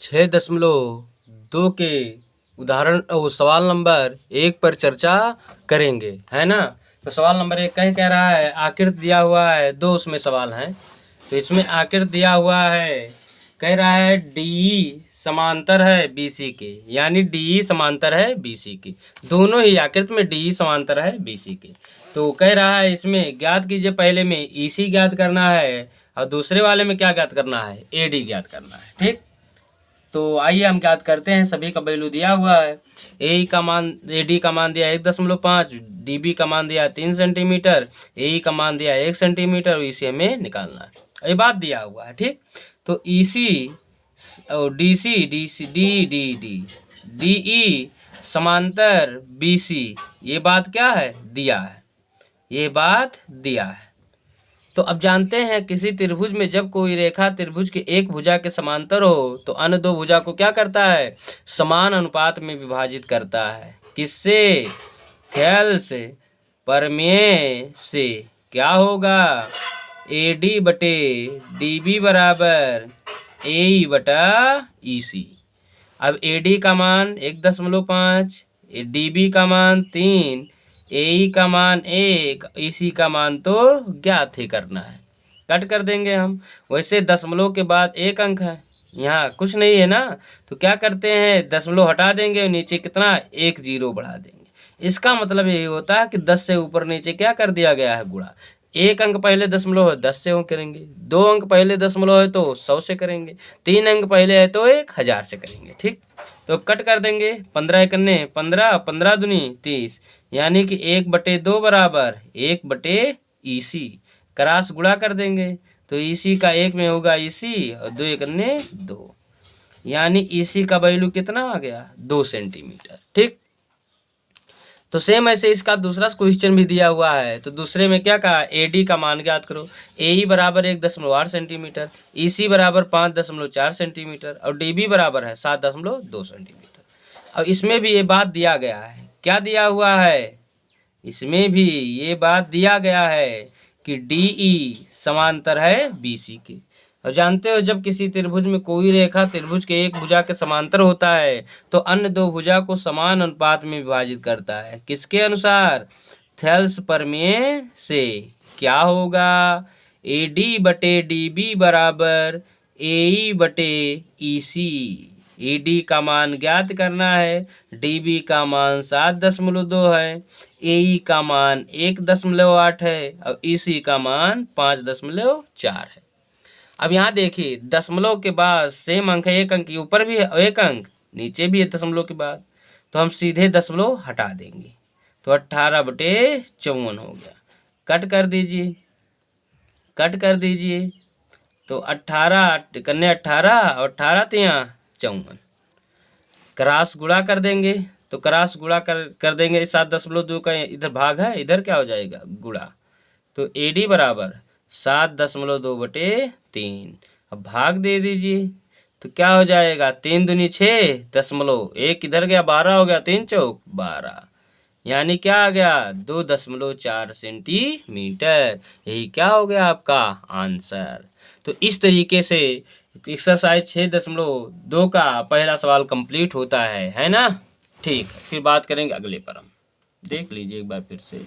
6.2 के उदाहरण सवाल नंबर 1 पर चर्चा करेंगे, है ना। तो सवाल नंबर 1 कह रहा है आकृति दिया हुआ है, 2 उसमें सवाल हैं। तो इसमें आकृति दिया हुआ है, कह रहा है डी समांतर है बीसी के, यानी डी समांतर है बीसी के। दोनों ही आकृति में डी समांतर है बीसी के। तो कह रहा है इसमें ज्ञात कीजिए, पहले में ईसी ज्ञात करना है और दूसरे वाले में क्या ज्ञात करना है, एडी ज्ञात करना है। ठीक, तो आइए हम ज्ञात करते हैं। सभी का वैल्यू दिया हुआ है। ए का मान, एडी का मान दिया 1.5, डीबी का मान दिया 3 सेंटीमीटर, ए का मान दिया 1 सेंटीमीटर और इसे हमें निकालना है। ये बात दिया हुआ है। ठीक, तो ईसी और DC, DC D D D DE समांतर बीसी, ये बात क्या है, दिया है, ये बात दिया है। तो अब जानते हैं किसी त्रिभुज में जब कोई रेखा त्रिभुज के एक भुजा के समांतर हो तो अन्य दो भुजा को क्या करता है, समान अनुपात में विभाजित करता है। किससे, थेल्स प्रमेय से। क्या होगा, एडी बटे डीबी बराबर ए बटा ईसी। अब एडी का मान 1.5, डीबी का मान 3, ए का मान 1, इसी का मान तो ज्ञात ही करना है। कट कर देंगे हम। वैसे दशमलव के बाद एक अंक है, यहाँ कुछ नहीं है ना, तो क्या करते हैं, दशमलव हटा देंगे और नीचे कितना, 1 0 बढ़ा देंगे। इसका मतलब यही होता है कि 10 से ऊपर नीचे क्या कर दिया गया है, गुणा। 1 अंक पहले दशमलव है 10 से करेंगे, 2 अंक पहले दशमलव है तो 100 से करेंगे, 3 अंक पहले है तो 1000 से करेंगे। ठीक, तो कट कर देंगे। 15 एकन्ने 15, 15 दूनी 30, यानी कि 1/2 बराबर 1/, ईसी। क्रॉस गुणा कर देंगे तो ईसी का 1 में होगा ईसी और 2 एकन्ने 2, यानी ईसी का वैल्यू कितना आ गया, 2 सेंटीमीटर। ठीक, तो सेम ऐसे इसका दूसरा क्वेश्चन भी दिया हुआ है। तो दूसरे में क्या कहा, एडी का मान ज्ञात करो। एई बराबर 1.8 सेंटीमीटर, ईसी बराबर 5.4 सेंटीमीटर और डीबी बराबर है 7.2 सेंटीमीटर। अब इसमें भी ये बात दिया गया है, क्या दिया हुआ है, इसमें भी ये बात दिया गया है कि डीई समांतर है बीसी के। और जानते हो जब किसी त्रिभुज में कोई रेखा त्रिभुज के एक भुजा के समांतर होता है तो अन्य दो भुजा को समान अनुपात में विभाजित करता है। किसके अनुसार, थेल्स प्रमेय से। क्या होगा, एडी बटे डीबी बराबर एई बटे ईसी। एडी का मान ज्ञात करना है, डीबी का मान 7.2 है, एई का मान 1.8 है और ईसी का मान 5.4 है। अब यहाँ देखिए दशमलव के बाद सेम अंक है, एक अंक के ऊपर भी है और एक अंक नीचे भी है दशमलव के बाद, तो हम सीधे दशमलव हटा देंगे तो 18/54 हो गया। कट कर दीजिए, कट कर दीजिए तो 18 कन्ने 18 और 18 तिया 54। क्रॉस गुणा कर देंगे तो क्रॉस गुणा कर देंगे, 7.2 का इधर भाग है, इधर क्या हो जाएगा, गुणा। तो एडी बराबर 7.2/3। अब भाग दे दीजिए तो क्या हो जाएगा, 3 दूनी 6 दशमलव, 1 इधर गया 12 हो गया, 3 चौक 12, यानी क्या आ गया, 2.4 सेंटीमीटर। यही क्या हो गया आपका आंसर। तो इस तरीके से एक्सरसाइज 6.2 का पहला सवाल कंप्लीट होता है ना। ठीक है, फिर बात करेंगे अगले पर। हम देख लीजिए एक बार फिर से।